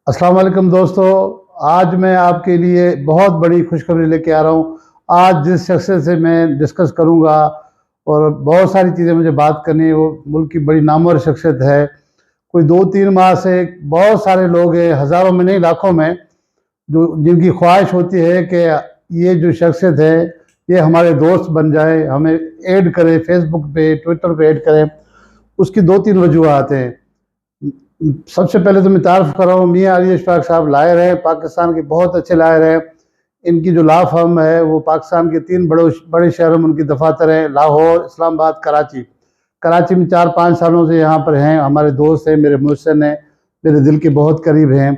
अस्सलाम वालेकुम दोस्तों। आज मैं आपके लिए बहुत बड़ी खुशखबरी लेके आ रहा हूँ। आज जिस शख्स से मैं डिस्कस करूँगा और बहुत सारी चीज़ें मुझे बात करनी है, वो मुल्क की बड़ी नामवर शख्सियत है। कोई 2-3 माह से बहुत सारे लोग हैं, हज़ारों में नहीं लाखों में, जो जिनकी ख्वाहिश होती है कि ये जो शख्सियत है ये हमारे दोस्त बन जाए, हमें ऐड करें, फेसबुक पे, ट्विटर पे ऐड करें। उसकी 2-3 वजूहत हैं। सबसे पहले तो मैं तारुफ कर रहा हूँ, मियाँ अली इशफाक साहब लायर हैं, पाकिस्तान के बहुत अच्छे लायर हैं। इनकी जो लॉ फर्म है वो पाकिस्तान के 3 बड़े शहरों में उनकी दफातर हैं, लाहौर, इस्लामाबाद, कराची। कराची में 4-5 सालों से यहाँ पर हैं, हमारे दोस्त हैं, मेरे मुहसिन हैं, मेरे दिल के बहुत करीब हैं।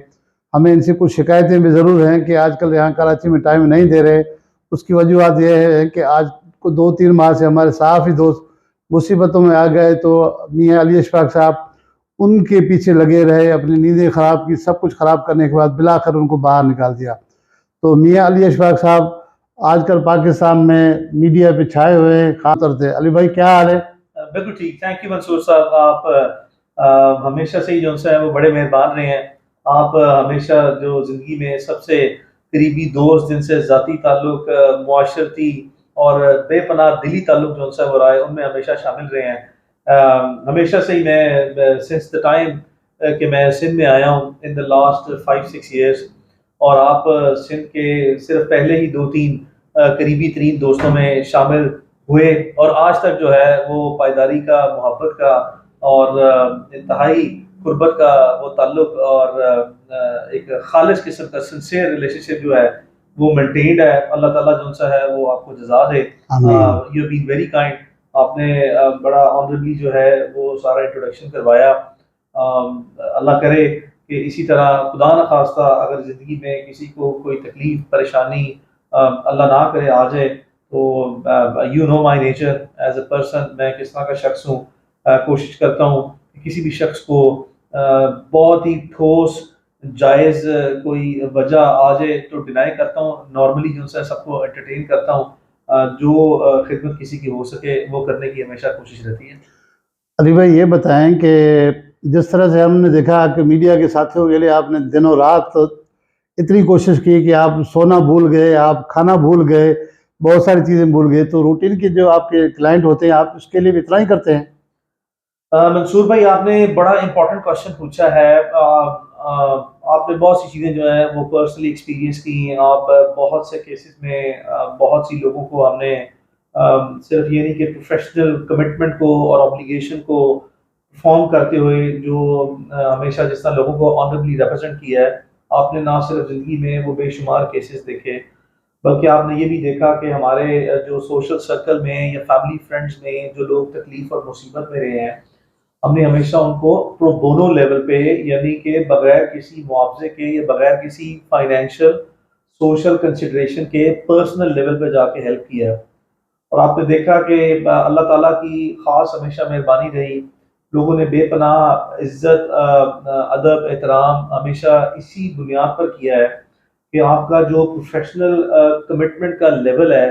हमें इनसे कुछ शिकायतें भी ज़रूर हैं कि आजकल यहाँ कराची में टाइम नहीं दे रहे। उसकी वजूहत ये है कि आज को 2-3 माह से हमारे सहाफ़ी दोस्त मुसीबतों में आ गए, तो मियाँ अली इशफाक साहब उनके पीछे लगे रहे, अपनी नींदें ख़राब की, सब कुछ ख़राब करने के बाद बिलाकर उनको बाहर निकाल दिया। तो मियाँ अली इशफाक साहब आजकल पाकिस्तान में मीडिया पे छाए हुए हैं, खास तौर से। अली भाई क्या हाल है? बिल्कुल ठीक। थैंक यू मंसूर साहब। आप हमेशा से ही जो है वो बड़े मेहरबान रहे हैं। आप हमेशा जो ज़िंदगी में सबसे करीबी दोस्त जिनसे ज़ाती ताल्लुक, मुआशरती और बेपनाह दिली ताल्लुक जो है वो रहा है, उनमें हमेशा शामिल रहे हैं। हमेशा से ही मैं सिंस द टाइम कि मैं सिंध में आया हूँ इन द लास्ट 5-6 ईयर्स, और आप सिंध के सिर्फ पहले ही 2-3 करीबी तरीन दोस्तों में शामिल हुए, और आज तक जो है वो पायदारी का, मोहब्बत का और इंतहाई गुर्बत का वो ताल्लुक और एक खालिश किस्म का सिंसियर रिलेशनशिप जो है वो मेंटेन्ड है। अल्लाह ताला जो सा है वो आपको जज़ा दे। You have been very kind. आपने बड़ा ऑनरेबली जो है वो सारा इंट्रोडक्शन करवाया। अल्लाह करे कि इसी तरह खुदा न खास्ता अगर ज़िंदगी में किसी को कोई तकलीफ, परेशानी अल्लाह ना करे आ जाए, तो you know my nature as a person, मैं किस तरह का शख्स हूँ। कोशिश करता हूँ कि किसी भी शख्स को बहुत ही ठोस जायज़ कोई वजह आ जाए तो डिनाई करता हूँ। नॉर्मली जो है सबको एंटरटेन करता हूँ। जो खिदमत किसी की हो सके वो करने की हमेशा कोशिश रहती है। अली भाई ये बताएं कि जिस तरह से हमने देखा कि मीडिया के साथियों के लिए आपने दिनों रात इतनी कोशिश की कि आप सोना भूल गए, आप खाना भूल गए, बहुत सारी चीज़ें भूल गए, तो रूटीन के जो आपके क्लाइंट होते हैं आप उसके लिए भी इतना ही करते हैं? मंसूर भाई, आपने बड़ा इम्पोर्टेंट क्वेश्चन पूछा है। आपने बहुत सी चीज़ें जो हैं वो पर्सनली एक्सपीरियंस की हैं। आप बहुत से केसेस में बहुत सी लोगों को हमने सिर्फ ये नहीं कि प्रोफेशनल कमिटमेंट को और ऑब्लिगेशन को फॉर्म करते हुए जो हमेशा जिस तरह लोगों को ऑनरेबली रिप्रेजेंट किया है, आपने ना सिर्फ ज़िंदगी में वो बेशुमार केसेस देखे, बल्कि आपने ये भी देखा कि हमारे जो सोशल सर्कल में या फैमिली फ्रेंड्स में जो लोग तकलीफ और मुसीबत में रहे हैं, हमने हमेशा उनको प्रो बोनो लेवल पे, यानी कि बगैर किसी मुआवजे के या बगैर किसी फाइनेंशियल सोशल कंसिडरेशन के पर्सनल लेवल पे जाके हेल्प किया है। और आपने देखा कि अल्लाह ताला की खास हमेशा मेहरबानी रही। लोगों ने बेपनाह इज्जत, अदब, एहतराम हमेशा इसी बुनियाद पर किया है कि आपका जो प्रोफेशनल कमिटमेंट का लेवल है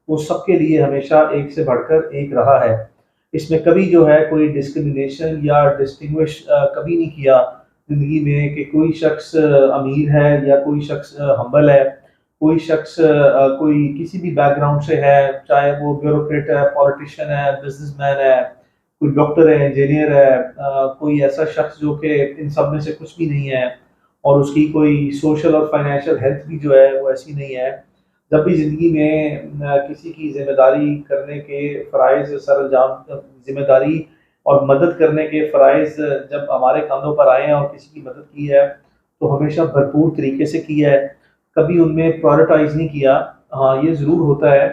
वो सबके लिए हमेशा एक से बढ़कर एक रहा है। इसमें कभी जो है कोई डिस्क्रिमिनेशन या डिस्टिंग्विश कभी नहीं किया ज़िंदगी में कि कोई शख्स अमीर है या कोई शख्स हम्बल है, कोई शख्स कोई किसी भी बैकग्राउंड से है, चाहे वो ब्यूरोक्रेट है, पॉलिटिशियन है, बिजनेसमैन है, कोई डॉक्टर है, इंजीनियर है, कोई ऐसा शख्स जो कि इन सब में से कुछ भी नहीं है और उसकी कोई सोशल और फाइनेंशियल हेल्थ भी जो है वो ऐसी नहीं है। जब भी ज़िंदगी में किसी की ज़िम्मेदारी करने के फ़राइज़ सरअंजाम, ज़िम्मेदारी और मदद करने के फ़राइज़ जब हमारे कंधों पर आए हैं और किसी की मदद की है, तो हमेशा भरपूर तरीके से की है, कभी उनमें प्रायोरिटाइज़ नहीं किया। हाँ, ये ज़रूर होता है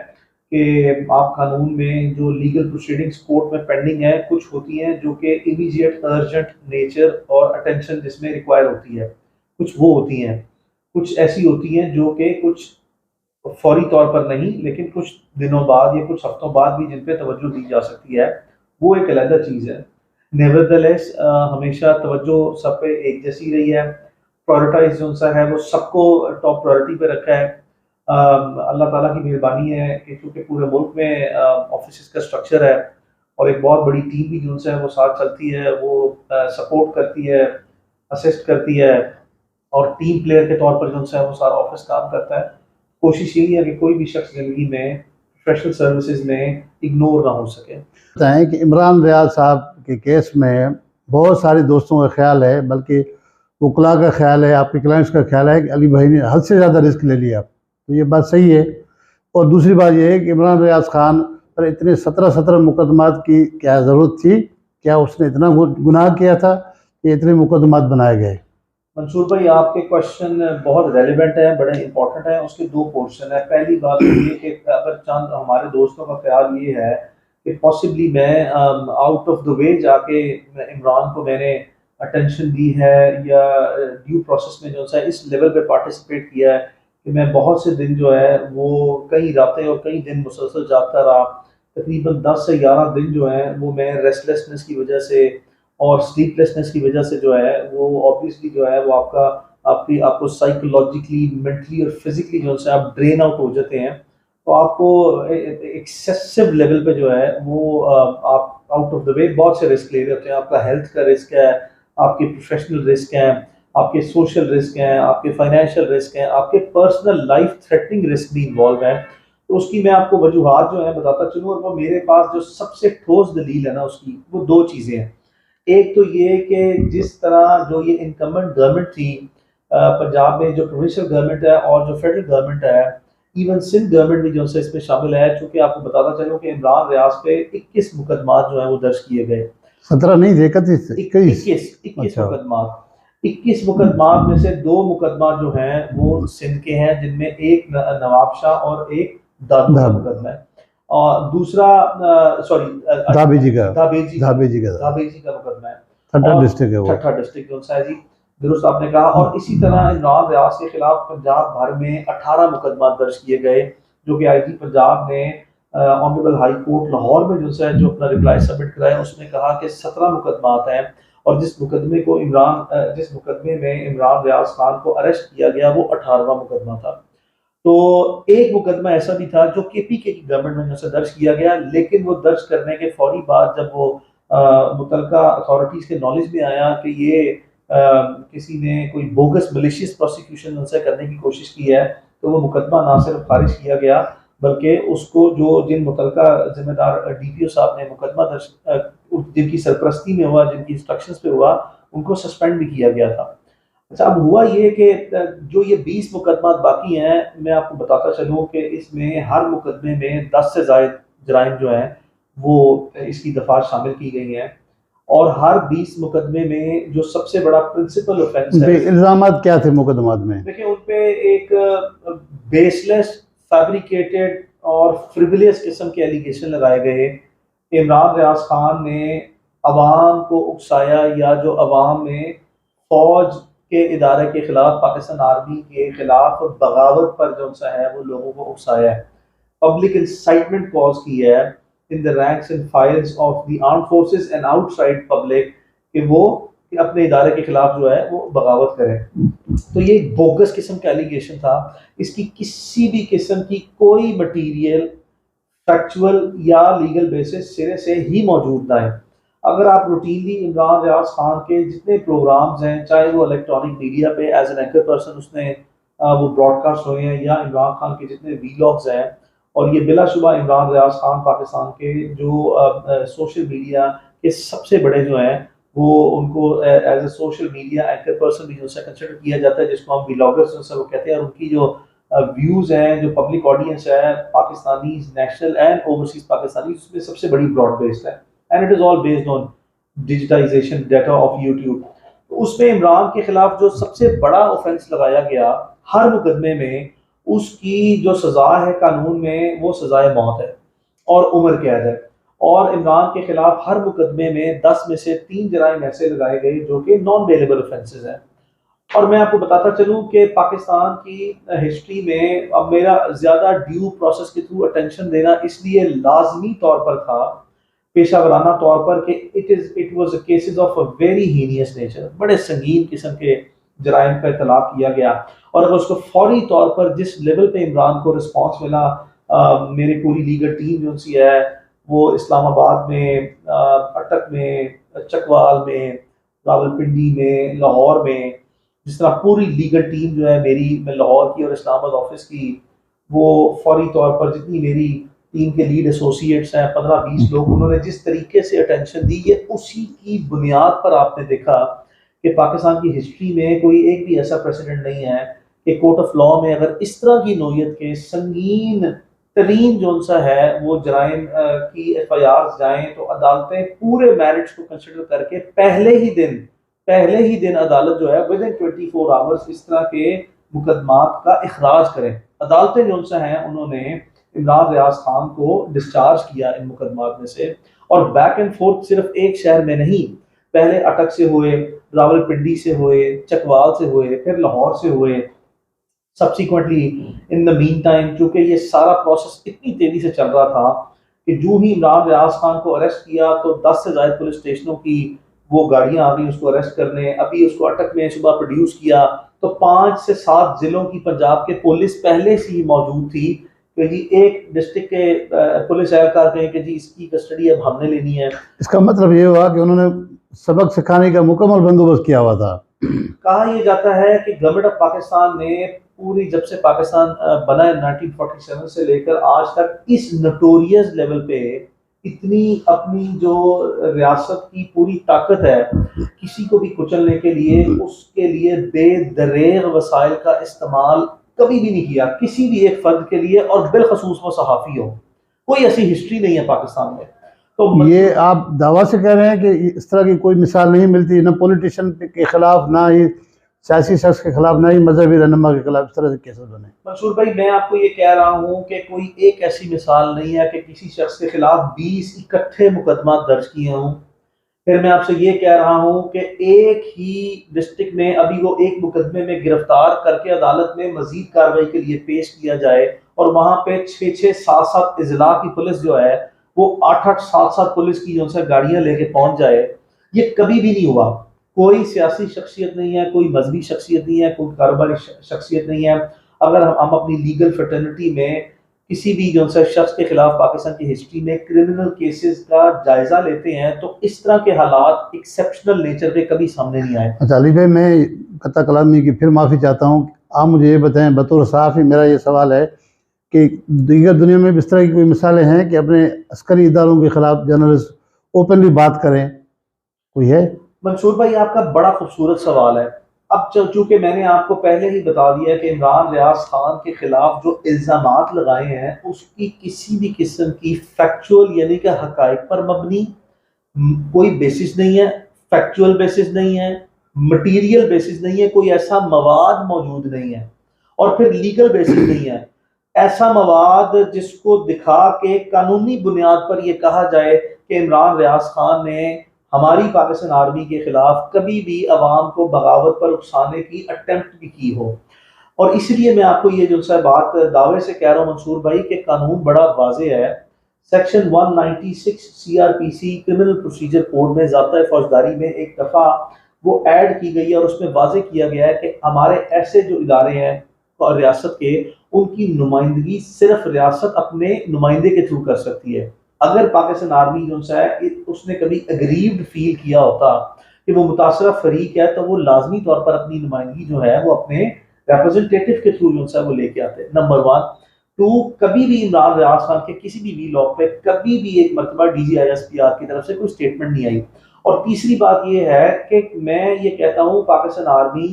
कि आप कानून में जो लीगल प्रोसीडिंग्स कोर्ट में पेंडिंग है, कुछ होती हैं जो कि इमीडिएट अर्जेंट नेचर और अटेंशन जिसमें रिक्वायर होती है, कुछ वो होती हैं। कुछ ऐसी होती हैं जो कि कुछ फौरी तौर पर नहीं, लेकिन कुछ दिनों बाद या कुछ हफ्तों बाद भी जिन पे तवज्जो दी जा सकती है, वो एक अलग चीज़ है। नेवरदलेस हमेशा तवज्जो सब पे एक जैसी रही है। प्रायोरिटाइज़ जो-सा है वो सबको टॉप प्रायोरिटी पे रखा है। अल्लाह ताला की मेहरबानी है कि चूँकि पूरे मुल्क में ऑफ़िसेज़ का स्ट्रक्चर है और एक बहुत बड़ी टीम भी जो-सा है वो साथ चलती है, वो सपोर्ट करती है, असिस्ट करती है। और टीम प्लेयर के तौर पर जो है वो सारा ऑफिस काम करता है। कोशिश यही है कि कोई भी शख्स ज़िंदगी में प्रोफेशनल सर्विसेज में इग्नोर ना हो सके। बताएं कि इमरान रियाज साहब के केस में बहुत सारे दोस्तों का ख्याल है, बल्कि वकला का ख्याल है, आपके क्लाइंट्स का ख्याल है कि अली भाई ने हद से ज़्यादा रिस्क ले लिया। तो ये बात सही है। और दूसरी बात ये है कि इमरान रियाज खान पर इतने 17 मुकदमात की क्या ज़रूरत थी? क्या उसने इतना गुनाह किया था कि इतने मुकदमात बनाए गए? मंसूर भाई, आपके क्वेश्चन बहुत रेलिवेंट है, बड़े इंपॉर्टेंट है। उसके दो पोर्शन है। पहली बात तो ये कि अगर चंद हमारे दोस्तों का ख्याल ये है कि पॉसिबली मैं आउट ऑफ द वे जाके इमरान को मैंने अटेंशन दी है या ड्यू प्रोसेस में जो है इस लेवल पे पार्टिसिपेट किया है कि मैं बहुत से दिन जो है वो कई रातें और कई दिन मुसलसल जागता रहा। तकरीबन 10 से 11 दिन जो है वो मैं रेस्टलेसनेस की वजह से और स्लीपलेसनेस की वजह से जो है वो ऑब्वियसली जो है वो आपको साइकोलॉजिकली, मेंटली और फिजिकली जो है आप ड्रेन आउट हो जाते हैं। तो आपको एक्सेसिव लेवल पे जो है वो आप आउट ऑफ द वे बहुत से रिस्क ले रहे होते हैं। आपका हेल्थ का रिस्क है, आपके प्रोफेशनल रिस्क हैं, आपके सोशल रिस्क हैं, आपके फाइनेंशियल रिस्क हैं, आपके पर्सनल लाइफ थ्रेटनिंग रिस्क भी इन्वॉल्व हैं। तो उसकी मैं आपको वजूहात जो है बताता चलूँ, और वो मेरे पास जो सबसे ठोस दलील है ना उसकी, वो दो चीज़ें हैं। एक तो ये कि जिस तरह जो ये इनकम्बेंट गवर्नमेंट थी पंजाब में, जो प्रोविंशियल गवर्नमेंट है और जो फेडरल गवर्नमेंट है, इवन सिंध गवर्नमेंट भी जो है इसमें शामिल है। चूंकि आपको बताता चलूँ कि इमरान रियाज पे 21 मुकदमात जो है वो दर्ज किए गए। 17 नहीं, 31 21 अच्छा। मुकदमात। 21 मुकदमात में से 2 मुकदमा जो हैं वो सिंध के हैं, जिनमें एक नवाब शाह और एक दादू का मुकदमा है, और दूसरा सॉरी धाबेजी का धाबेजी धाबेजी का धाबेजी का मुकदमा है। ठट्ठा और डिस्ट्रिक्ट है वो। ठट्ठा डिस्ट्रिक्ट जो है जी, दुरुस्त आपने कहा। और इसी तरह इमरान रियाज के खिलाफ पंजाब भर में 18 मुकदमा दर्ज किए गए, जो कि आईजी पंजाब ने ऑनरेबल हाई कोर्ट लाहौर में जो अपना रिप्लाई सबमिट कराया उसमें कहा कि 17 मुकदमात हैं। और जिस मुकदमे में इमरान रियाज खान को अरेस्ट किया गया वो 18वां मुकदमा था। तो एक मुकदमा ऐसा भी था जो केपीके की गवर्नमेंट में दर्ज किया गया, लेकिन वो दर्ज करने के फौरी बाद जब वो मुतलका अथॉरिटीज के नॉलेज में आया कि ये किसी ने कोई बोगस मलिशियस प्रोसिक्यूशन उनसे करने की कोशिश की है, तो वो मुकदमा ना सिर्फ खारिज किया गया, बल्कि उसको जिन मुतलका जिम्मेदार डीपीओ साहब ने मुकदमा दर्ज जिनकी सरपरस्ती में हुआ, जिनकी इंस्ट्रक्शंस पे हुआ, उनको सस्पेंड भी किया गया था। अच्छा, अब हुआ ये कि जो ये 20 मुकदमात बाकी हैं, मैं आपको बताता चलूँ कि इसमें हर मुकदमे में 10 से ज़ायद जराइम जो हैं वो इसकी दफात शामिल की गई हैं। और हर 20 मुकदमे में जो सबसे बड़ा प्रिंसिपल ऑफेंस है, इल्जामात क्या थे मुकदमात में? देखिए उन पे एक बेसलेस, फैब्रिकेटेड और फ्रिवलियस किस्म के एलिगेशन लगाए गए। इमरान रियाज खान ने अवाम को उकसाया, या जो अवाम में फौज के इदारे के खिलाफ, पाकिस्तान आर्मी के खिलाफ बगावत पर जो सा है वो लोगों को उकसाया है। पब्लिक इंसाइटमेंट कॉज की है in the ranks and files of the armed forces and outside public, कि वो अपने इदारे के खिलाफ जो है वो बगावत करें। तो ये एक बोगस किस्म का एलिगेशन था। इसकी किसी भी किस्म की कोई मटीरियल, फैक्चुअल या लीगल बेसिस सिरे से ही मौजूद ना है। अगर आप रूटीनली इमरान रियाज खान के जितने प्रोग्राम्स हैं, चाहे वो इलेक्ट्रॉनिक मीडिया पे एज एन एंकर पर्सन उसने वो ब्रॉडकास्ट हुए हैं, या इमरान खान के जितने वीलॉग्स हैं, और ये बिलाशुबा इमरान रियाज खान पाकिस्तान के जो सोशल मीडिया के सबसे बड़े जो हैं, वो उनको as a social media anchor person भी जो कंसिडर किया जाता है, जिसको हम व्लॉगर्स वो कहते हैं। और उनकी जो व्यूज़ हैं, जो पब्लिक ऑडियंस है Pakistani, national and overseas Pakistani, उसमें सबसे बड़ी ब्रॉड बेस्ड है, and it is all based on digitization data of YouTube. तो उसमें इमरान के खिलाफ जो सबसे बड़ा ऑफेंस लगाया गया हर मुकदमे में, उसकी जो सज़ा है कानून में वो सज़ाए मौत है और उम्र कैद है। और इमरान के खिलाफ हर मुकदमे में 10 में से 3 जराइम ऐसे लगाए गए जो कि नॉन बेलेबल ऑफेंसेस हैं। और मैं आपको बताता चलूं कि पाकिस्तान की हिस्ट्री में अब मेरा ज़्यादा ड्यू प्रोसेस के थ्रू अटेंशन देना इसलिए लाजमी तौर पर था, पेशा वराना तौर पर, कि it was a cases of a very heinous nature, बड़े संगीन किस्म के जराइम का इतलाक किया गया। और अगर उसको फौरी तौर पर जिस लेवल पे इमरान को रिस्पॉन्स मिला, मेरी पूरी लीगल टीम जो सी है वो इस्लामाबाद में, अटक में, चकवाल में, रावलपिंडी में, लाहौर में, जिस तरह पूरी लीगल टीम जो है मेरी, मैं लाहौर की और इस्लामाबाद ऑफिस की, वो फौरी तौर पर जितनी मेरी टीम के लीड एसोसिएट्स हैं 15-20 लोग, उन्होंने जिस तरीके से अटेंशन दी, ये उसी की बुनियाद पर आपने देखा कि पाकिस्तान की हिस्ट्री में कोई एक भी ऐसा प्रेसिडेंट नहीं है कि कोर्ट ऑफ लॉ में अगर इस तरह की नोयत के संगीन तरीन जो सा है वो जराइम की FIR जाएं तो अदालतें पूरे मैरिट्स को कंसिडर करके पहले ही दिन अदालत जो है विद इन 24 आवर्स इस तरह के मुकदमात का इखराज करें। अदालतें जो सा हैं उन्होंने इमरान रियाज खान को डिस्चार्ज किया इन मुकदमात में से, और बैक एंड फोर्थ सिर्फ एक शहर में नहीं, पहले अटक से हुए, रावलपिंडी से हुए, चकवाल से हुए, फिर लाहौर से हुए। Subsequently in the mean time, चूंकि ये सारा प्रोसेस इतनी तेजी से चल रहा था कि जो ही इमरान रियाज खान को अरेस्ट किया तो 10 से ज्यादा पुलिस स्टेशनों की वो गाड़ियां आ गई उसको अरेस्ट करने। अभी उसको अटक में सुबह प्रोड्यूस किया तो 5 से 7 जिलों की पंजाब के पुलिस पहले से ही मौजूद थी कि जी एक डिस्ट्रिक्ट के पुलिस एहलकार कहें कि जी इसकी कस्टडी अब हमने लेनी है। इसका मतलब ये हुआ कि उन्होंने सबक सिखाने का मुकम्मल बंदोबस्त किया हुआ था। कहा यह जाता है कि गवर्नमेंट ऑफ पाकिस्तान ने पूरी, जब से पाकिस्तान बना है 1947 से लेकर आज तक, इस नोटोरियस लेवल पे इतनी अपनी जो रियासत की पूरी ताकत है किसी को भी कुचलने के लिए, उसके लिए बेदरेग वसाइल का इस्तेमाल कभी भी नहीं किया किसी भी एक फर्द के लिए, और बिलखसूस वो सहाफ़ी हो। कोई ऐसी हिस्ट्री नहीं है पाकिस्तान में। तो ये आप दावा से कह रहे हैं कि इस तरह की कोई मिसाल नहीं मिलती, ना पॉलिटिशियन के खिलाफ, ना ही सियासी शख्स के खिलाफ, ना ही मजहबी रहनुमा के खिलाफ इस तरह से केसेस बने। मंसूर भाई, मैं आपको ये कह रहा हूँ कि कोई एक ऐसी मिसाल नहीं है कि किसी शख्स के खिलाफ 20 इकट्ठे मुकदमा दर्ज किए हों। फिर मैं आपसे ये कह रहा हूँ कि एक ही डिस्ट्रिक्ट में अभी वो एक मुकदमे में गिरफ्तार करके अदालत में मजीद कार्रवाई के लिए पेश किया जाए, और वहां पे 6-6, 7-7 इजला की पुलिस जो है वो 8-8, 7-7 पुलिस की जो है गाड़ियां लेके पहुंच जाए। ये कभी भी नहीं हुआ। कोई सियासी शख्सियत नहीं है, कोई मजहबी शख्सियत नहीं है, कोई कारोबारी शख्सियत नहीं है। अगर हम अपनी लीगल फर्टर्निटी में किसी भी जो है शख्स के खिलाफ पाकिस्तान की हिस्ट्री में क्रिमिनल केसेस का जायजा लेते हैं तो इस तरह के हालात एक्सेप्शनल नेचर के कभी सामने नहीं आए। अच्छा अली भाई, मैं कत्ता कलामी की फिर माफ़ी चाहता हूँ। आप मुझे ये बताएं, बतौर सहाफ़ी मेरा ये सवाल है कि दीगर दुनिया में इस तरह की कोई मिसालें हैं कि अपने अस्करी इदारों के खिलाफ जर्नलिस्ट ओपनली बात करें, कोई है? मंसूर भाई, आपका बड़ा खूबसूरत सवाल है। अब चूंकि मैंने आपको पहले ही बता दिया कि इमरान रियाज खान के खिलाफ जो इल्ज़ामात लगाए हैं उसकी किसी भी किस्म की फैक्चुअल यानी कि हकायक पर मबनी कोई बेसिस नहीं है, फैक्चुअल बेसिस नहीं है, मटीरियल बेसिस नहीं है, कोई ऐसा मवाद मौजूद नहीं है, और फिर लीगल बेसिस नहीं है। ऐसा मवाद जिसको दिखा के कानूनी बुनियाद पर यह कहा जाए कि इमरान रियाज खान ने हमारी पाकिस्तान आर्मी के खिलाफ कभी भी अवाम को बगावत पर उकसाने की अटेम्प्ट भी की हो। और इसलिए मैं आपको ये जो सा बात दावे से कह रहा हूँ मंसूर भाई कि कानून बड़ा वाज़ेह है। Section 196 CRPC criminal procedure code में ज़ाब्ता फौजदारी में एक दफ़ा वो ऐड की गई है, और उसमें वाज़ेह किया गया है कि हमारे ऐसे जो इदारे हैं और रियासत के, उनकी नुमाइंदगी सिर्फ रियासत अपने नुमाइंदे के थ्रू कर सकती है। अगर पाकिस्तान आर्मी जो है उसने कभी अग्रीव्ड फील किया होता कि वो मुतासरा फरीक है, तो वो लाजमी तौर पर अपनी नुमाइंदगी जो है वो अपने रिप्रेजेंटेटिव के थ्रू जो है वो लेके आते। नंबर 1। 2, कभी भी इमरान रियाज खान के किसी भी व्लॉग पे कभी भी एक मरतबा DGISPR की तरफ से कोई स्टेटमेंट नहीं आई। और तीसरी बात ये है कि मैं ये कहता हूँ पाकिस्तान आर्मी,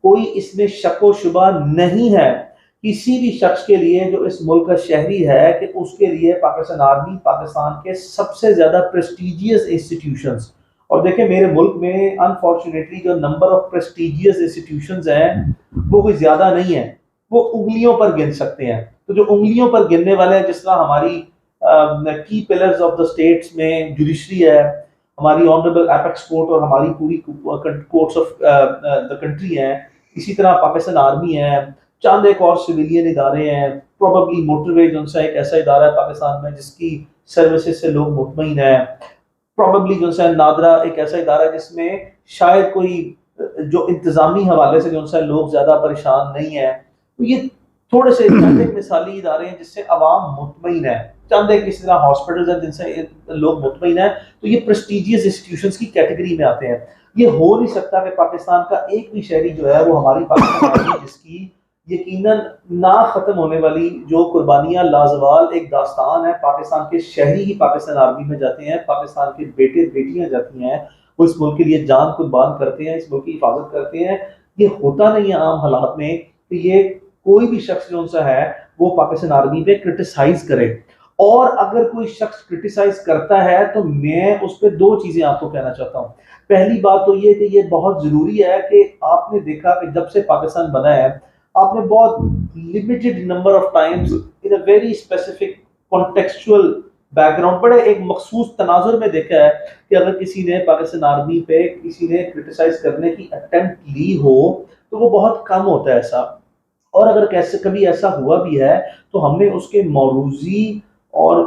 कोई इसमें शक व शुबा नहीं है किसी भी शख्स के लिए जो इस मुल्क का शहरी है कि उसके लिए पाकिस्तान आर्मी पाकिस्तान के सबसे ज्यादा प्रेस्टिजियस इंस्टीट्यूशंस, और देखें मेरे मुल्क में अनफॉर्चुनेटली जो नंबर ऑफ प्रेस्टिजियस इंस्टीट्यूशंस हैं वो कोई ज्यादा नहीं है, वो उंगलियों पर गिन सकते हैं। तो जो उंगलियों पर गिनने वाले हैं, जिस तरह हमारी की पिलर्स ऑफ द स्टेट्स में जुडिशरी है, हमारी ऑनरेबल एपेक्स कोर्ट और हमारी पूरी कोर्ट्स ऑफ द कंट्री है, इसी तरह पाकिस्तान आर्मी है, चंद एक और सिविलियन इदारे हैं, प्रोबेबली मोटरवे जो है एक ऐसा इदारा है पाकिस्तान में जिसकी सर्विसेज से लोग मुतमईन है, प्रोबेबली जो है नादरा एक ऐसा इदारा है जिसमें शायद कोई जो इंतजामी हवाले से जो है लोग ज्यादा परेशान नहीं है। तो ये थोड़े से मिसाली इदारे हैं जिससे अवाम मुतमईन है। चंद एक इस तरह हॉस्पिटल्स हैं जिनसे लोग मुतमईन हैं, तो ये प्रेस्टिजियस इंस्टीट्यूशंस की कैटेगरी में आते हैं। ये हो नहीं सकता कि पाकिस्तान का एक भी शहरी जो है वो हमारी पाकिस्तान आर्मी जिसकी यकीनन ना खत्म होने वाली जो कुर्बानियां लाजवाल एक दास्तान है, पाकिस्तान के शहरी ही पाकिस्तान आर्मी में जाते हैं, पाकिस्तान के बेटे बेटियां जाती हैं, वो इस मुल्क के लिए जान कुर्बान करते हैं, इस मुल्क की हिफाजत करते हैं। ये होता नहीं है आम हालात में कि ये कोई भी शख्स जो सा है वो पाकिस्तान आर्मी पे क्रिटिसाइज करे। और अगर कोई शख्स क्रिटिसाइज करता है तो मैं उस पर दो चीजें आपको कहना चाहता हूँ। पहली बात तो ये कि ये बहुत जरूरी है कि आपने देखा कि जब से पाकिस्तान बना है आपने बहुत limited number of times in a very specific contextual background बड़े एक मखसूस तनाजुर में देखा है कि अगर किसी ने पाकिस्तान आर्मी पे किसी ने क्रिटिसाइज करने की अटेम्प्ट ली हो तो वो बहुत कम होता है ऐसा। और अगर कैसे कभी ऐसा हुआ भी है तो हमने उसके मौरूजी और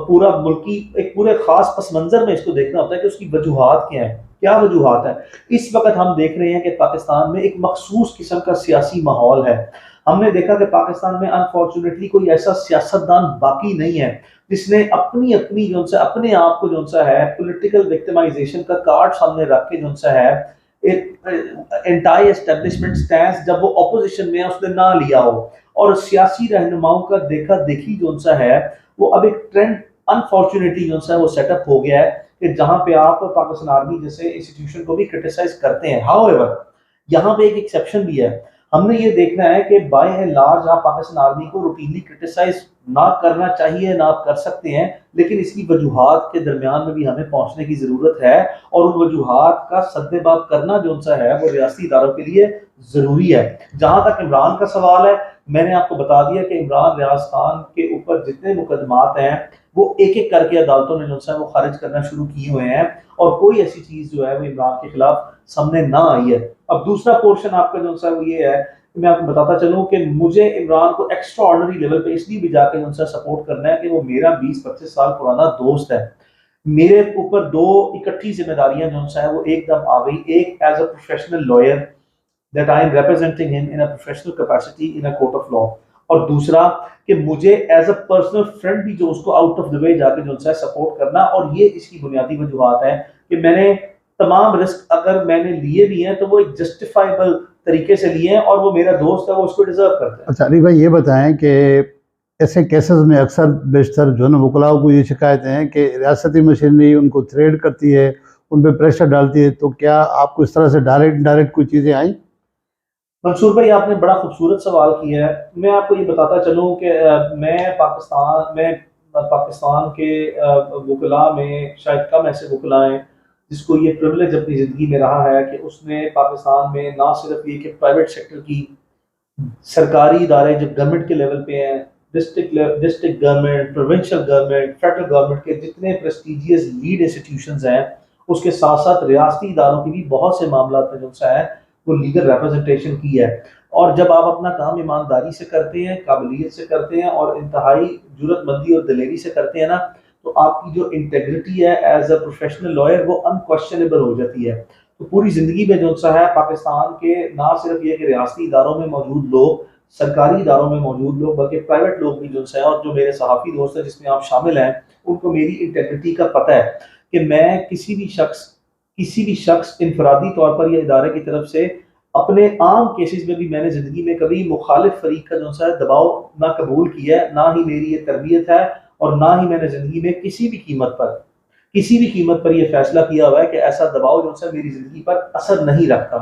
पूरा मुल्की एक पूरे खास पस मंजर में इसको देखना होता है कि उसकी वजूहात क्या है, क्या वजूहात है। इस वक्त हम देख रहे हैं कि पाकिस्तान में एक मखसूस किस्म का सियासी माहौल है। हमने देखा कि पाकिस्तान में अनफॉर्चुनेटली कोई ऐसा सियासतदान बाकी नहीं है जिसने अपनी अपनी जो सा अपने आप को जो सा है पॉलिटिकल विक्टिमाइजेशन का कार्ड सामने रख के जो सा है एक एंटाई एस्टेब्लिशमेंट स्टैंस जब वो ऑपोजिशन में है उसने ना लिया हो। और सियासी रहनुमाओं का देखा देखी जो सा है वो अब एक ट्रेंड अनफॉर्चुनेटली जो सा वो सेटअप हो गया है कि जहां पे आप पाकिस्तान आर्मी जैसे इंस्टीट्यूशन को भी क्रिटिसाइज करते हैं। हाउएवर यहाँ पे एक एक्सेप्शन भी है। हमने ये देखना है कि बाय एंड लार्ज आप पाकिस्तान आर्मी को रूटीनली क्रिटिसाइज ना करना चाहिए, ना आप कर सकते हैं, लेकिन इसकी वजूहात के दरमियान में भी हमें पहुंचने की जरूरत है और उन वजूहात का सद्देबाब करना जो सा है वो रियासती इदारों के लिए जरूरी है। जहां तक इमरान का सवाल है, मैंने आपको बता दिया कि इमरान रियाज खान के ऊपर जितने मुकदमात हैं वो एक एक करके अदालतों ने जो है वो खारिज करना शुरू किए हुए हैं और कोई ऐसी चीज जो है वो इमरान के खिलाफ सामने ना आई है। अब दूसरा पोर्शन आपका जो है वो ये है कि मैं आपको बताता चलूं कि मुझे इमरान को एक्स्ट्रा ऑर्डिनरी लेवल पे इसलिए भी जाकर जो है सपोर्ट करना है कि वो मेरा 20-25 साल पुराना दोस्त है। मेरे ऊपर दो इकट्ठी जिम्मेदारियां जो है वो एकदम आ गई, एक as a professional lawyer that I am representing him in a professional capacity in a court of law, और दूसरा कि मुझे एज अ पर्सनल फ्रेंड भी जो उसको आउट ऑफ द वे जाके जो है सपोर्ट करना। और ये इसकी बुनियादी वजूहात है कि मैंने तमाम रिस्क अगर मैंने लिए भी हैं तो वो एक जस्टिफाइबल तरीके से लिए हैं और वो मेरा दोस्त है, वो उसको डिजर्व करता है। अच्छा अली भाई ये बताएं कि ऐसे केसेस में अक्सर बेशतर जो है वकलाओं को ये शिकायतें हैं कि रियासती मशीनरी उनको थ्रेड करती है, उन पर प्रेशर डालती है, तो क्या आपको इस तरह से डायरेक्ट डायरेक्ट कोई चीज़ें आई? मंसूर भाई आपने बड़ा खूबसूरत सवाल किया है। मैं आपको ये बताता चलूं कि मैं पाकिस्तान के वकला में शायद कम ऐसे वकला हैं जिसको ये प्रिविलेज अपनी ज़िंदगी में रहा है कि उसने पाकिस्तान में ना सिर्फ ये कि प्राइवेट सेक्टर की सरकारी इदारे जो गवर्नमेंट के लेवल पे हैं, district government, provincial government, federal government के जितने प्रेस्टिजियस लीड इंस्टीट्यूशंस हैं, उसके साथ साथ रियासती इदारों की भी बहुत से मामला में जो है वो लीगल रिप्रेजेंटेशन की है। और जब आप अपना काम ईमानदारी से करते हैं, काबिलियत से करते हैं और इंतहाई जुर्रतमंदी और दिलेरी से करते हैं ना, तो आपकी जो इंटेग्रिटी है एज अ प्रोफेशनल लॉयर वो अनक्वेश्चनेबल हो जाती है। तो पूरी जिंदगी में जो सा है पाकिस्तान के ना सिर्फ ये कि रियासती इदारों में मौजूद लोग, सरकारी इदारों में मौजूद लोग, बल्कि प्राइवेट लोग भी जो है और जो मेरे सहाफ़ी दोस्त हैं जिसमें आप शामिल हैं, उनको मेरी इंटेग्रिटी का पता है कि मैं किसी भी शख्स इनफरादी तौर पर या इदारे की तरफ से अपने आम केसेस में भी मैंने ज़िंदगी में कभी मुखालिफ फरीक का जो सा दबाव ना कबूल किया है, ना ही मेरी ये तरबियत है और ना ही मैंने ज़िंदगी में किसी भी कीमत पर यह फैसला किया हुआ है कि ऐसा दबाव जो है मेरी ज़िंदगी पर असर नहीं रखता।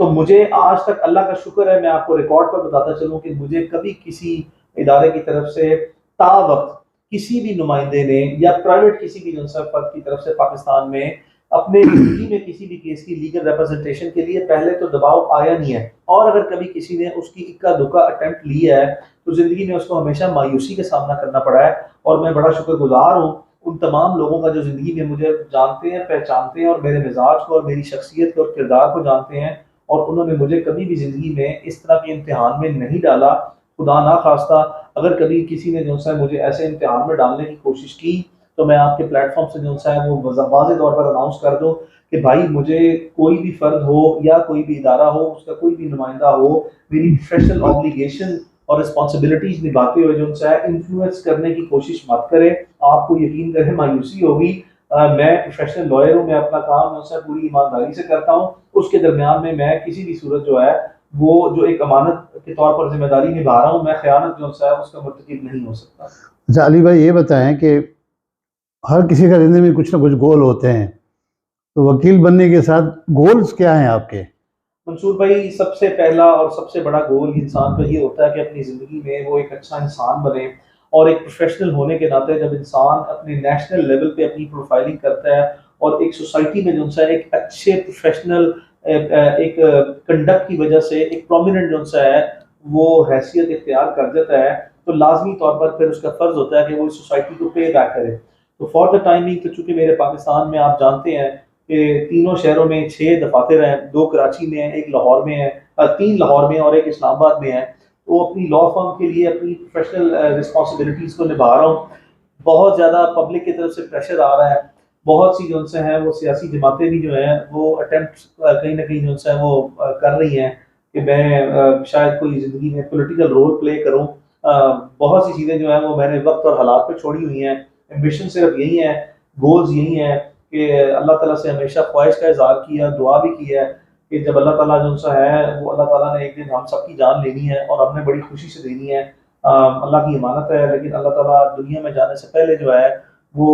तो मुझे आज तक अल्लाह का शुक्र है, मैं आपको रिकॉर्ड पर बताता चलूँ कि मुझे कभी किसी इदारे की तरफ से तावक्त किसी भी नुमाइंदे ने या प्राइवेट किसी भी फर्द की तरफ से पाकिस्तान में अपने जिंदगी में किसी भी केस की लीगल रिप्रेजेंटेशन के लिए पहले तो दबाव आया नहीं है। और अगर कभी किसी ने उसकी इक्का दुक्का अटेम्प्ट लिया है तो जिंदगी में उसको हमेशा मायूसी का सामना करना पड़ा है। और मैं बड़ा शुक्रगुजार हूँ उन तमाम लोगों का जो ज़िंदगी में मुझे जानते हैं, पहचानते हैं और मेरे मिजाज को और मेरी शख्सियत को और किरदार को जानते हैं, और उन्होंने मुझे कभी भी ज़िंदगी में इस तरह के इम्तिहान में नहीं डाला। खुदा ना खास्ता अगर कभी किसी ने जो है मुझे ऐसे इम्तिहान में डालने की कोशिश की तो मैं आपके प्लेटफॉर्म से जो है वो वाज़ेह तौर पर अनाउंस कर दूँ कि भाई मुझे कोई भी फ़र्द हो या कोई भी इदारा हो, उसका कोई भी नुमाइंदा हो, मेरी प्रोफेशनल ऑब्लिगेशन और रिस्पॉन्सिबिलिटीज निभाते हुए जो उनसे इन्फ्लुएंस करने की कोशिश मत करें। आपको यकीन करें मायूसी होगी। मैं प्रोफेशनल लॉयर हूँ, मैं अपना काम उनसे पूरी ईमानदारी से करता हूँ। उसके दरमियान में मैं किसी भी सूरत जो है वो जो एक अमानत के तौर पर जिम्मेदारी निभा रहा हूँ, मैं खयानत जो है उसका मुर्तकिब नहीं हो सकता। अच्छा अली भाई, ये बताएं कि हर किसी का ज़िंदगी में कुछ ना कुछ गोल होते हैं, तो वकील बनने के साथ गोल्स क्या हैं आपके? मंसूर भाई, सबसे पहला और सबसे बड़ा गोल इंसान का ये होता है कि अपनी ज़िंदगी में वो एक अच्छा इंसान बने। और एक प्रोफेशनल होने के नाते जब इंसान अपने नेशनल लेवल पे अपनी प्रोफाइलिंग करता है और एक सोसाइटी में जो सा एक अच्छे प्रोफेशनल एक कंडक्ट की वजह से एक प्रोमिनेंट जो सा है वो हैसियत इख्तियार कर देता है, तो लाजमी तौर पर फिर उसका फ़र्ज़ होता है कि वो इस सोसाइटी को पे बैक करे। तो फॉर द टाइमिंग, तो चूँकि मेरे पाकिस्तान में आप जानते हैं कि तीनों शहरों में 6 दफातर हैं, 2 कराची में हैं, 1 लाहौर में है, 3 लाहौर में और 1 इस्लामाबाद में है। तो अपनी लॉ फर्म के लिए अपनी प्रोफेशनल रिस्पॉन्सिबिलिटीज़ को निभा रहा हूँ। बहुत ज़्यादा पब्लिक की तरफ से प्रेशर आ रहा है। बहुत सी जो उनसे हैं वो सियासी जमातें भी जो हैं वो अटेम्प्ट कहीं न कहीं जो उनसे वो कर रही हैं कि मैं शायद कोई ज़िंदगी में पॉलिटिकल रोल प्ले करूँ। बहुत सी चीज़ें जो हैं वो मैंने वक़्त और हालात पे छोड़ी हुई हैं। एम्बिशन सिर्फ़ यही है, गोल्स यही हैं कि अल्लाह ताला से हमेशा ख्वाहिश का इज़हार किया, दुआ भी की है कि जब अल्लाह ताला जो सा है वो अल्लाह ताला ने एक दिन हम सबकी जान लेनी है और हमने बड़ी खुशी से देनी है। अल्लाह की अमानत है, लेकिन अल्लाह ताला दुनिया में जाने से पहले जो है वो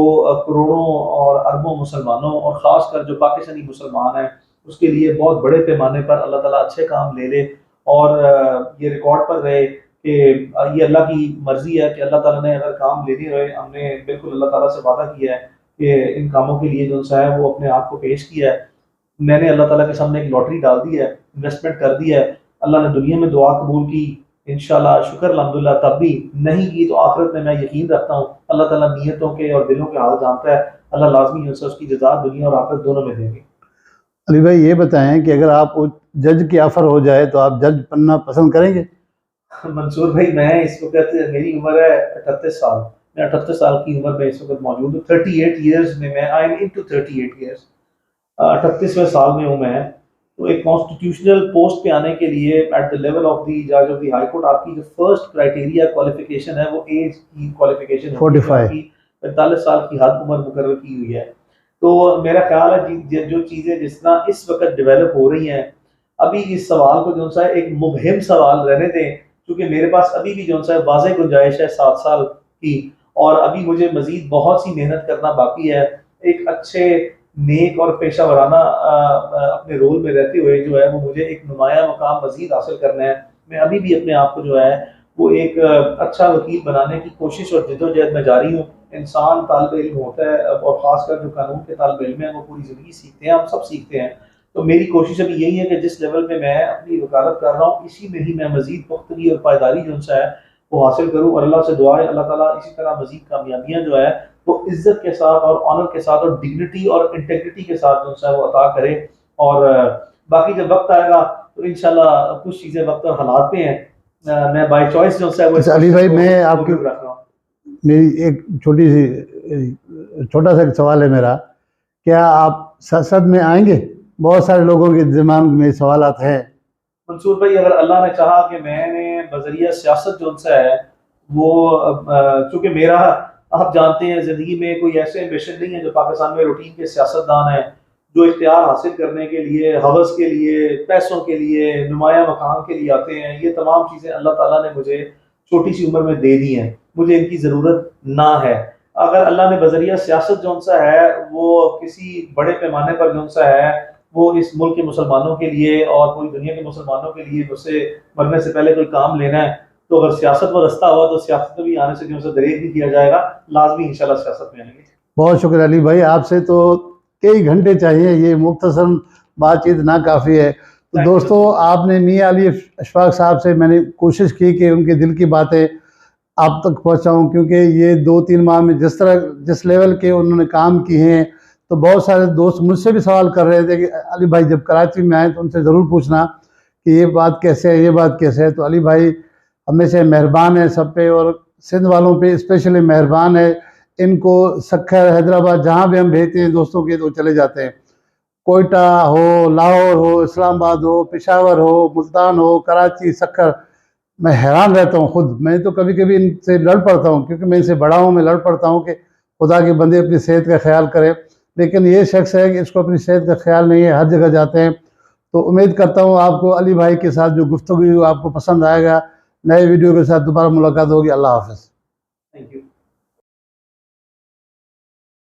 करोड़ों और अरबों मुसलमानों और ख़ासकर जो पाकिस्तानी मुसलमान हैं उसके लिए बहुत बड़े पैमाने पर अल्लाह ताला अच्छे काम ले ले और ये रिकॉर्ड पर रहे कि ये अल्लाह की मर्ज़ी है कि अल्लाह ताला ने अगर काम लेने रहे, हमने बिल्कुल अल्लाह ताला से वादा किया है कि इन कामों के लिए जो सा है वो अपने आप को पेश किया है। मैंने अल्लाह ताला के सामने एक लॉटरी डाल दी है, इन्वेस्टमेंट कर दी है। अल्लाह ने दुनिया में दुआ कबूल की, इंशाल्लाह शुक्र अल्हम्दुलिल्लाह, तब भी नहीं की तो आखिरत में मैं यकीन रखता हूँ अल्लाह ताला नियतों के और दिलों के हाल जानता है। अल्लाह लाज़मी उनसे उसकी जज़ा दुनिया और आखिरत दोनों में देंगे। अली भाई, ये बताएं कि अगर आपको जज की ऑफ़र हो जाए तो आप जज बनना पसंद करेंगे? मंसूर भाई, मैं इस वक़्त, मेरी उम्र है 38 साल। मैं 38 साल की उम्र में इस वक़्त मौजूद हूँ। 38 ईयर्स में मैं आई एम इंटू 38 ईयर्स। 38वें साल में हूँ मैं। तो एक कॉन्स्टिट्यूशनल पोस्ट पे आने के लिए at the level of the जज ऑफ द हाई कोर्ट आपकी जो फर्स्ट क्राइटेरिया क्वालिफिकेशन है वो एज की क्वालिफिकेशन होती है, 45। आपकी 45 साल की हद उम्र मुकर्रर की हुई है। तो मेरा ख्याल है जो चीज़ें जिस तरह इस वक्त डेवलप हो रही हैं, अभी इस सवाल को जो सा एक मुबहिम सवाल रहने दें, क्योंकि मेरे पास अभी भी जो सा वाज़ेह गुंजाइश है 7 साल की और अभी मुझे मज़ीद बहुत सी मेहनत करना बाकी है। एक अच्छे नेक और पेशा वराना अपने रोल में रहते हुए जो है वो मुझे एक नुमाया मकाम मज़ीद हासिल करना है। मैं अभी भी अपने आप को जो है वो एक अच्छा वकील बनाने की कोशिश और जद्दोजहद में जारी हूँ। इंसान तालिब इल्म होता है और ख़ासकर जो कानून के तालिब इल्म हैं वो पूरी ज़िंदगी सीखते हैं, हम सब सीखते हैं। तो मेरी कोशिश अभी यही है कि जिस लेवल पे मैं अपनी वकालत कर रहा हूँ, इसी में ही मैं मज़ीद पुख्तगी और पायदारी जो है वो हासिल करूँ और अल्लाह से दुआ है अल्लाह ताला इसी तरह मज़ीद कामयाबियाँ जो है वो इज्जत के साथ और ऑनर के साथ और डिग्निटी और इंटेग्रिटी के साथ जो है वो अता करे। और बाकी जब वक्त आएगा तो इंशाल्लाह कुछ चीज़ें वक्त और हालात पे हैं। मैं बाय चॉइस जो है वो इस अच्छा अली भाई, क्वेश्चन मैं को आपकी रख रहा हूँ। मेरी एक छोटा सा एक सवाल है मेरा, क्या आप संसद में आएंगे? बहुत सारे लोगों के दिमाग में सवालात हैं। मंसूर भाई, अगर अल्लाह ने चाहा कि मैंने बजरिया सियासत जो उनसे है वो चूँकि मेरा, आप जानते हैं ज़िंदगी में कोई ऐसे एम्बिशन नहीं है जो पाकिस्तान में रूटीन के सियासतदान हैं जो इख्तियार हासिल करने के लिए, हवस के लिए, पैसों के लिए, नुमाया मकाम के लिए आते हैं। ये तमाम चीज़ें अल्लाह ताला ने मुझे छोटी सी उम्र में दे दी हैं, मुझे इनकी ज़रूरत ना है। अगर अल्लाह ने बजरिया सियासत जो सा है वो किसी बड़े पैमाने पर जो सा है वो इस मुल्क के मुसलमानों के लिए और पूरी दुनिया के मुसलमानों के लिए मुझसे मरने से पहले कोई काम लेना है, तो अगर सियासत में रास्ता हुआ तो सियासत में भी आने से जो है दरेज भी किया जाएगा। लाज़मी इंशाल्लाह सियासत में आएंगे। बहुत शुक्रिया अली भाई, आपसे तो कई घंटे चाहिए, ये मुख्तसर बातचीत ना काफ़ी है। तो थैंक यू। दोस्तों, आपने मियाँ अली अशफाक साहब से मैंने कोशिश की कि उनके दिल की बातें आप तक पहुँचाऊँ, क्योंकि ये 2-3 माह में जिस लेवल के उन्होंने काम किए हैं, तो बहुत सारे दोस्त मुझसे भी सवाल कर रहे थे कि अली भाई जब कराची में आए तो उनसे ज़रूर पूछना कि ये बात कैसे है, ये बात कैसे है। तो अली भाई हमेशा मेहरबान है सब पे, और सिंध वालों पे स्पेशली मेहरबान है। इनको सक्खर, हैदराबाद जहाँ भी हम भेजते हैं दोस्तों के, तो चले जाते हैं। कोयटा हो, लाहौर हो, इस्लामाबाद हो, पेशावर हो, मुल्तान हो, कराची, सक्खर, मैं हैरान रहता हूँ खुद। मैं तो कभी कभी इनसे लड़ पड़ता हूँ, क्योंकि मैं इनसे बड़ा हूँ, मैं लड़ पड़ता हूँ कि खुदा के बंदे अपनी सेहत का ख्याल करें। लेकिन ये शख्स है कि इसको अपनी सेहत का ख्याल नहीं है, हर जगह जाते हैं। तो उम्मीद करता हूँ आपको अली भाई के साथ जो गुफ्तगू हुई आपको पसंद आएगा। नए वीडियो के साथ दोबारा मुलाकात होगी। अल्लाह हाफ़िज़। Thank you.